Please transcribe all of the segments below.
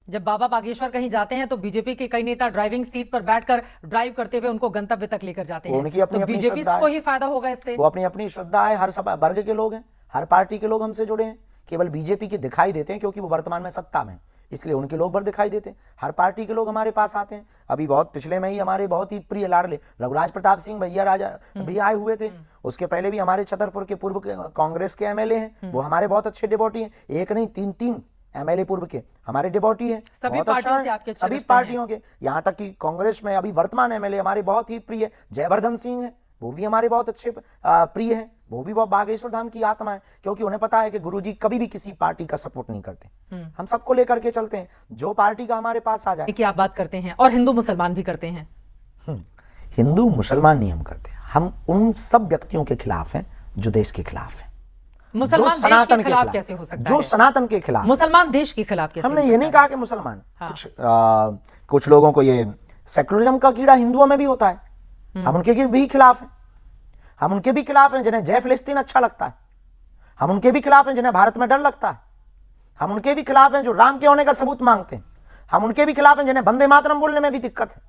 जब बाबा बागेश्वर कहीं जाते हैं तो बीजेपी के कई नेता ड्राइविंग सीट पर बैठकर ड्राइव करते हुए उनको गंतव्य तक लेकर जाते हैं। उनकी अपनी तो अपनी बीजेपी श्रद्धा को है। ही फायदा होगा इससे। वो अपनी अपनी श्रद्धा है, हर सब वर्ग के लोग हैं, हर पार्टी के लोग हमसे जुड़े हैं। केवल बीजेपी के दिखाई देते हैं क्योंकि वो वर्तमान में सत्ता में, इसलिए उनके लोग भर दिखाई देते हैं। हर पार्टी के लोग हमारे पास आते हैं। अभी बहुत पिछले में ही हमारे बहुत ही प्रिय लाडले रघुराज प्रताप सिंह भैया राजा भी आए हुए थे। उसके पहले भी हमारे छतरपुर के पूर्व कांग्रेस के एमएलए हैं, वो हमारे बहुत अच्छे डिवोटी हैं। एक नहीं, तीन एमएलए पूर्व के हमारे डिवोटी हैं, बहुत अच्छा है। सभी पार्टियों के, यहाँ तक कि कांग्रेस में अभी वर्तमान एमएलए हमारे बहुत ही प्रिय जयवर्धन सिंह है, वो भी हमारे बहुत अच्छे प्रिय हैं। वो भी बहुत बागेश्वर धाम की आत्मा है, क्योंकि उन्हें पता है कि गुरुजी कभी भी किसी पार्टी का सपोर्ट नहीं करते। हम सबको लेकर के चलते हैं, जो पार्टी का हमारे पास आ जाए। की आप बात करते हैं और हिंदू मुसलमान भी करते हैं। हिंदू मुसलमान नहीं हम करते, हम उन सब व्यक्तियों के खिलाफ हैं जो देश के खिलाफ हैं। मुसलमान सनातन के खिलाफ कैसे हो सकता है? जो सनातन के खिलाफ, मुसलमान देश के खिलाफ कैसे? हमने ये नहीं कहा कि मुसलमान, कुछ लोगों को ये सेकुलरिज्म का कीड़ा हिंदुओं में भी होता है, हम उनके भी खिलाफ हैं। हम उनके भी खिलाफ हैं जिन्हें जय फिलिस्तीन अच्छा लगता है। हम उनके भी खिलाफ हैं जिन्हें भारत में डर लगता है। हम उनके भी खिलाफ हैं जो राम के होने का सबूत मांगते हैं। हम उनके भी खिलाफ हैं जिन्हें वंदे मातरम बोलने में भी दिक्कत है।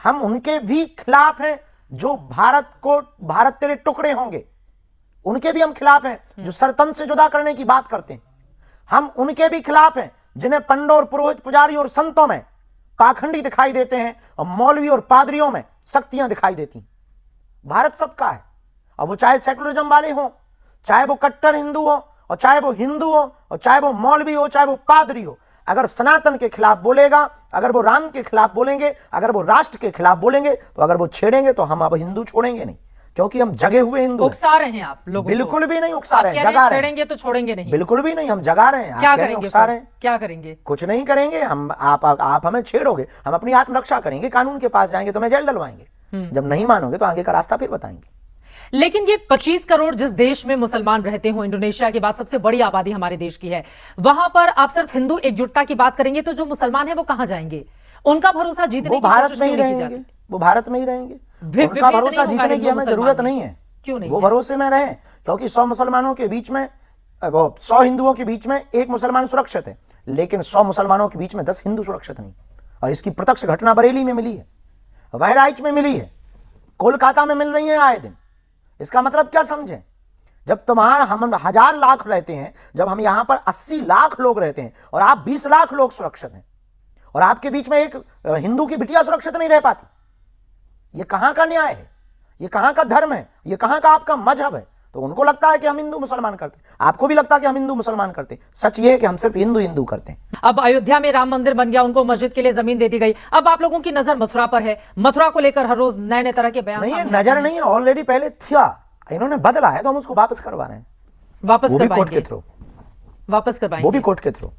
हम उनके भी खिलाफ हैं जो भारत तेरे टुकड़े होंगे, उनके भी हम खिलाफ हैं जो सरतन से जुदा करने की बात करते हैं। हम उनके भी खिलाफ हैं जिन्हें पंडों और पुरोहित पुजारी और संतों में पाखंडी दिखाई देते हैं और मौलवी और पादरियों में शक्तियां दिखाई देती हैं। भारत सबका है, और वो चाहे सेकुलरिज्म वाले हों, चाहे वो कट्टर हिंदू हो, और चाहे वो हिंदू हो, और चाहे वो मौलवी हो, चाहे वो पादरी हो। अगर सनातन के खिलाफ बोलेगा, अगर वो राम के खिलाफ बोलेंगे, अगर वो राष्ट्र के खिलाफ बोलेंगे, तो अगर वो छेड़ेंगे तो हम अब हिंदू छोड़ेंगे नहीं, क्योंकि हम जगे हुए हिंदू। उकसा रहे हैं आप लोगों को? बिल्कुल भी नहीं उकसा रहे हैं, जगा रहे हैं। छेड़ेंगे तो छोड़ेंगे नहीं? बिल्कुल भी नहीं, हम जगा रहे हैं। क्या करेंगे? उकसा रहे हैं? क्या करेंगे? कुछ नहीं करेंगे हम। आप हमें छेड़ोगे, हम अपनी आत्मरक्षा करेंगे, कानून के पास जाएंगे, तुम्हें जेल डलवाएंगे। जब नहीं मानोगे तो आगे का रास्ता फिर बताएंगे। लेकिन ये 25 करोड़ जिस देश में मुसलमान रहते हो, इंडोनेशिया के बाद सबसे बड़ी आबादी हमारे देश की है, वहां पर आप सिर्फ हिंदू एकजुटता की बात करेंगे तो जो मुसलमान है वो कहां जाएंगे? उनका भरोसा जीतने की भारत में ही रहेंगे, वो भारत में ही रहेंगे। उनका भरोसा जीतने की हमें जरूरत नहीं है। क्यों नहीं? वो भरोसे में रहे, क्योंकि 100 मुसलमानों के बीच में, 100 हिंदुओं के बीच में एक मुसलमान सुरक्षित है, लेकिन 100 मुसलमानों के बीच में 10 हिंदू सुरक्षित नहीं। और इसकी प्रत्यक्ष घटना बरेली में मिली है, बहराइच में मिली है, कोलकाता में मिल रही है आए दिन। इसका मतलब क्या समझें? जब तुम्हारा हम 1000 लाख रहते हैं, जब हम यहां पर 80 लाख लोग रहते हैं और आप 20 लाख लोग सुरक्षित हैं, और आपके बीच में एक हिंदू की बिटिया सुरक्षित नहीं रह पाती, ये कहां का न्याय है? ये कहां का धर्म है? ये कहां का आपका मजहब है? तो उनको लगता है कि हम हिंदू मुसलमान करते हैं, आपको भी लगता है कि हम हिंदू मुसलमान करते हैं। सच ये है कि हम सिर्फ हिंदू करते हैं। अब अयोध्या में राम मंदिर बन गया, उनको मस्जिद के लिए जमीन दे दी गई। अब आप लोगों की नजर मथुरा पर है। मथुरा को लेकर हर रोज नए नए तरह के बयान नहीं है, नजर नहीं है, ऑलरेडी पहले था, इन्होंने बदला है तो हम उसको वापस करवा रहे हैं। वापस वो भी कोर्ट के थ्रू, वापस करवाएंगे, वो भी कोर्ट के थ्रू।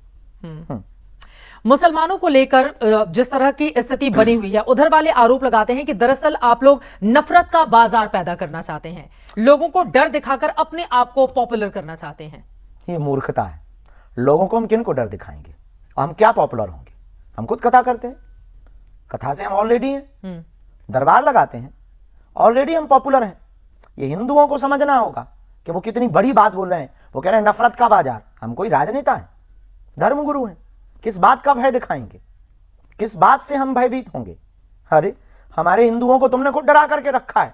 मुसलमानों को लेकर जिस तरह की स्थिति बनी हुई है, उधर वाले आरोप लगाते हैं कि दरअसल आप लोग नफरत का बाजार पैदा करना चाहते हैं, लोगों को डर दिखाकर अपने आप को पॉपुलर करना चाहते हैं। ये मूर्खता है। लोगों को हम किन को डर दिखाएंगे और हम क्या पॉपुलर होंगे? हम खुद कथा करते हैं, कथा से हम ऑलरेडी हैं, दरबार लगाते हैं, ऑलरेडी हम पॉपुलर हैं। ये हिंदुओं को समझना होगा कि वो कितनी बड़ी बात बोल रहे हैं। वो कह रहे हैं नफरत का बाजार। हम कोई राजनेता हैं, धर्मगुरु हैं, किस बात का भय दिखाएंगे? किस बात से हम भयभीत होंगे? अरे हमारे हिंदुओं को तुमने खुद डरा करके रखा है।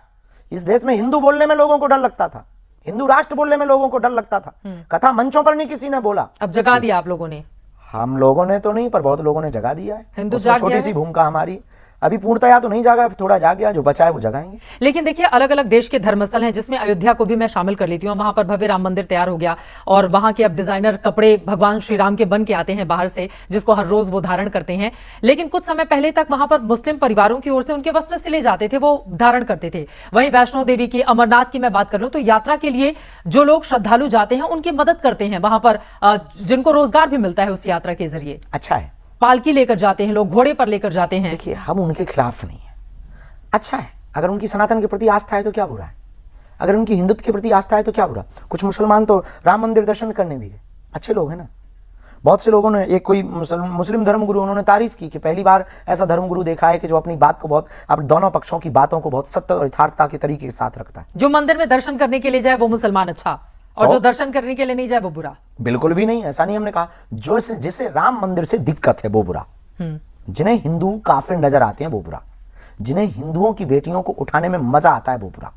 इस देश में हिंदू बोलने में लोगों को डर लगता था, हिंदू राष्ट्र बोलने में लोगों को डर लगता था। कथा मंचों पर नहीं किसी ने बोला, अब जगा दिया आप लोगों ने। हम लोगों ने तो नहीं, पर बहुत लोगों ने जगा दिया है। हिंदू छोटी सी भूमिका हमारी, अभी पूर्णतया तो नहीं जागा, थोड़ा जाग गया, जो बचा है वो जगाएंगे। लेकिन देखिए, अलग अलग देश के धर्मस्थल हैं, जिसमें अयोध्या को भी मैं शामिल कर लेती हूँ। वहां पर भव्य राम मंदिर तैयार हो गया, और वहां के अब डिजाइनर कपड़े भगवान श्री राम के बन के आते हैं बाहर से, जिसको हर रोज वो धारण करते हैं। लेकिन कुछ समय पहले तक वहां पर मुस्लिम परिवारों की ओर से उनके वस्त्र सिले जाते थे, वो धारण करते थे। वहीं वैष्णो देवी की, अमरनाथ की मैं बात कर लूं तो यात्रा के लिए जो लोग श्रद्धालु जाते हैं उनकी मदद करते हैं वहां पर, जिनको रोजगार भी मिलता है उस यात्रा के जरिए। अच्छा है, पालकी लेकर जाते हैं लोग, घोड़े पर लेकर जाते हैं। देखिए, हम उनके खिलाफ नहीं है, अच्छा है। अगर उनकी सनातन के प्रति आस्था है तो क्या बुरा है? अगर उनकी हिंदुत्व के प्रति आस्था है तो क्या बुरा? कुछ मुसलमान तो राम मंदिर दर्शन करने भी गए, अच्छे लोग हैं ना। बहुत से लोगों ने, एक कोई मुस्लिम धर्मगुरु, उन्होंने तारीफ की कि पहली बार ऐसा धर्मगुरु देखा है कि जो अपनी बात को बहुत, अपने दोनों पक्षों की बातों को बहुत सत्य और यथार्थता के तरीके के साथ रखता है। जो मंदिर में दर्शन करने के लिए जाए वो मुसलमान अच्छा, और तो जो दर्शन करने के लिए नहीं जाए वो बुरा। बिल्कुल भी नहीं, ऐसा नहीं हमने कहा। जो जिसे राम मंदिर से दिक्कत है वो बुरा, जिन्हें हिंदू काफिर नजर आते हैं वो बुरा, जिन्हें हिंदुओं की बेटियों को उठाने में मजा आता है वो बुरा,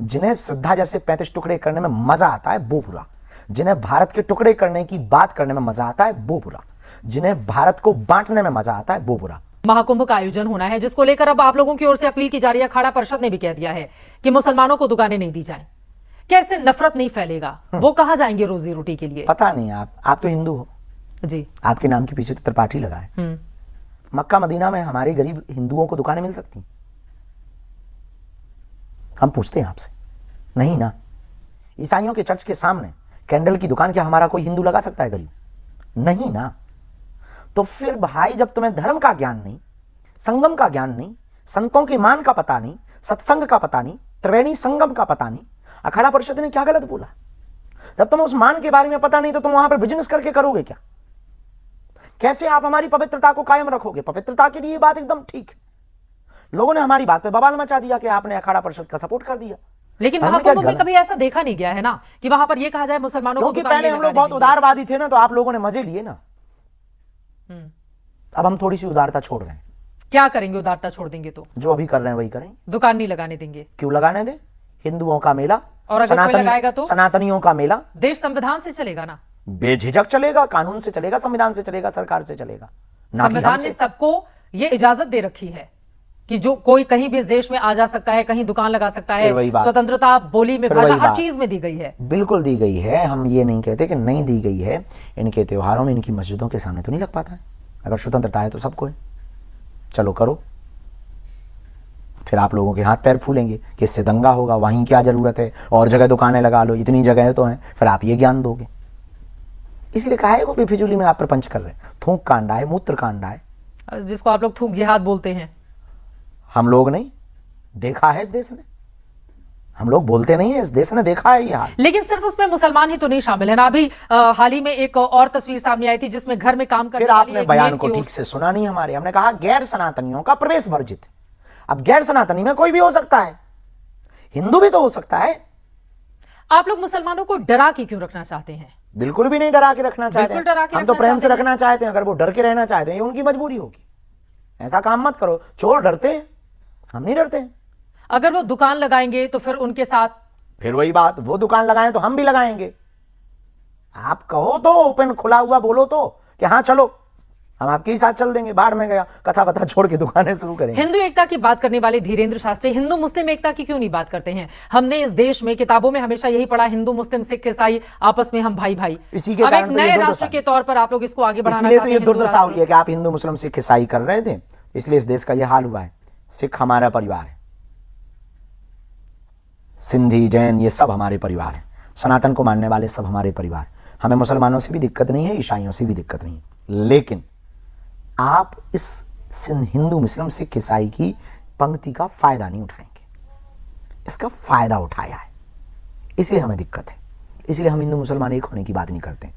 जिन्हें श्रद्धा जैसे 35 टुकड़े करने में मजा आता है वो बुरा, जिन्हें भारत के टुकड़े करने की बात करने में मजा आता है वो बुरा, जिन्हें भारत को बांटने में मजा आता है वो बुरा। महाकुंभ का आयोजन होना है, जिसको लेकर अब आप लोगों की ओर से अपील की जा रही है। अखाड़ा परिषद ने भी कह दिया है कि मुसलमानों को दुकानें नहीं दी जाएं। क्या इससे नफरत नहीं फैलेगा? वो कहां जाएंगे रोजी रोटी के लिए? पता नहीं, आप तो हिंदू हो जी, आपके नाम के पीछे तो त्रिपाठी लगा है। मक्का मदीना में हमारे गरीब हिंदुओं को दुकानें मिल सकती? हम पूछते हैं आपसे, नहीं ना। ईसाइयों के चर्च के सामने कैंडल की दुकान क्या हमारा कोई हिंदू लगा सकता है गरीब? नहीं ना। तो फिर भाई, जब तुम्हें धर्म का ज्ञान नहीं, संगम का ज्ञान नहीं, संतों के मान का पता नहीं, सत्संग का पता नहीं, त्रिवेणी संगम का पता नहीं, अखाड़ा परिषद ने क्या गलत बोला? जब तुम उस मान के बारे में पता नहीं तो तुम वहां पर बिजनेस करके करोगे क्या? कैसे आप हमारी पवित्रता को कायम रखोगे? पवित्रता के लिए ये बात एकदम ठीक है। लोगों ने हमारी बात पे बवाल मचा दिया कि आपने अखाड़ा परिषद का सपोर्ट कर दिया। लेकिन महाकुंभ में कभी ऐसा देखा नहीं गया है ना कि वहां पर यह कहा जाए मुसलमानों को, क्योंकि पहले हम लोग बहुत उदारवादी थे ना, तो आप लोगों ने मजे लिए ना। अब हम थोड़ी सी उदारता छोड़ रहे हैं। क्या करेंगे? उदारता छोड़ देंगे तो जो अभी कर रहे हैं वही करेंगे। दुकान नहीं लगाने देंगे। क्यों लगाने दें? हिंदुओं का मेला, और अगर कोई लगाएगा तो सनातनियों का मेला देश संविधान से चलेगा ना? बेझिझक चलेगा, कानून से चलेगा, संविधान से चलेगा, सरकार से चलेगा। संविधान ने सबको ये इजाजत दे रखी है कि जो कोई कहीं भी इस देश में आ जा सकता है, कहीं दुकान लगा सकता है। स्वतंत्रता बोली में, भाषा, हर चीज में दी गई है। बिल्कुल दी गई है। हम ये नहीं कहते कि नहीं दी गई है। इनके त्योहारों में, इनकी मस्जिदों के सामने तो नहीं लग पाता है। अगर स्वतंत्रता है तो सबको है, चलो करो। फिर आप लोगों के हाथ पैर फूलेंगे कि इससे दंगा होगा, वहीं क्या जरूरत है, और जगह दुकानें लगा लो, इतनी जगह तो हैं। फिर आप ये ज्ञान दोगे। इसीलिए कहा है वो बेफिजूली में आप प्रपंच कर रहे हैं। थूक कांडा है, मूत्र कांडा है, जिसको आप लोग थूक जिहाद बोलते हैं। हम लोग नहीं, देखा है इस देश ने। हम लोग बोलते नहीं है, इस देश ने देखा है ये हाल। लेकिन सिर्फ उसमें मुसलमान ही तो नहीं शामिल है ना। अभी हाल ही में एक और तस्वीर सामने आई थी जिसमें घर में काम करने वाली, फिर आपने बयान को ठीक से सुना नहीं हमारे। हमने कहा गैर सनातनियों का प्रवेश वर्जित है। अब गैर सनातनी में कोई भी हो सकता है, हिंदू भी तो हो सकता है। आप लोग मुसलमानों को डरा के क्यों रखना चाहते हैं? बिल्कुल भी नहीं डरा के रखना चाहते हैं। हम तो प्रेम से रखना चाहते हैं। अगर वो डर के रहना चाहते हैं, ये उनकी मजबूरी होगी। ऐसा काम मत करो। चोर डरते हैं, हम नहीं डरते हैं। अगर वो दुकान लगाएंगे तो फिर उनके साथ, फिर वही बात, वो दुकान लगाएं तो हम भी लगाएंगे। आप कहो तो ओपन खुला हुआ बोलो तो कि हाँ चलो, हम आपके ही साथ चल देंगे। बाढ़ में गया, कथा बता छोड़ के दुकानें शुरू करेंगे। हिंदू एकता की बात करने वाले धीरेन्द्र शास्त्री हिंदू मुस्लिम एकता की क्यों नहीं बात करते हैं? हमने इस देश में किताबों में हमेशा यही पढ़ा, हिंदू मुस्लिम सिख ईसाई आपस में हम भाई भाई। इसी के अब एक कारण नए राष्ट्र के तौर पर आप लोग इसको आगे बढ़ाना इसलिए तो चाहते ये हैं। दुर्दशा हुई है कि आप हिंदू मुस्लिम सिख ईसाई कर रहे थे, इसलिए इस देश का यह हाल हुआ है। सिख हमारा परिवार है, सिंधी जैन ये सब हमारे परिवार हैं, सनातन को मानने वाले सब हमारे परिवार। हमें मुसलमानों से भी दिक्कत नहीं है, ईसाइयों से भी दिक्कत नहीं है। लेकिन आप इस हिंदू मुस्लिम सिख ईसाई की पंक्ति का फायदा नहीं उठाएंगे। इसका फायदा उठाया है, इसलिए हमें दिक्कत है। इसलिए हम हिंदू मुसलमान एक होने की बात नहीं करते।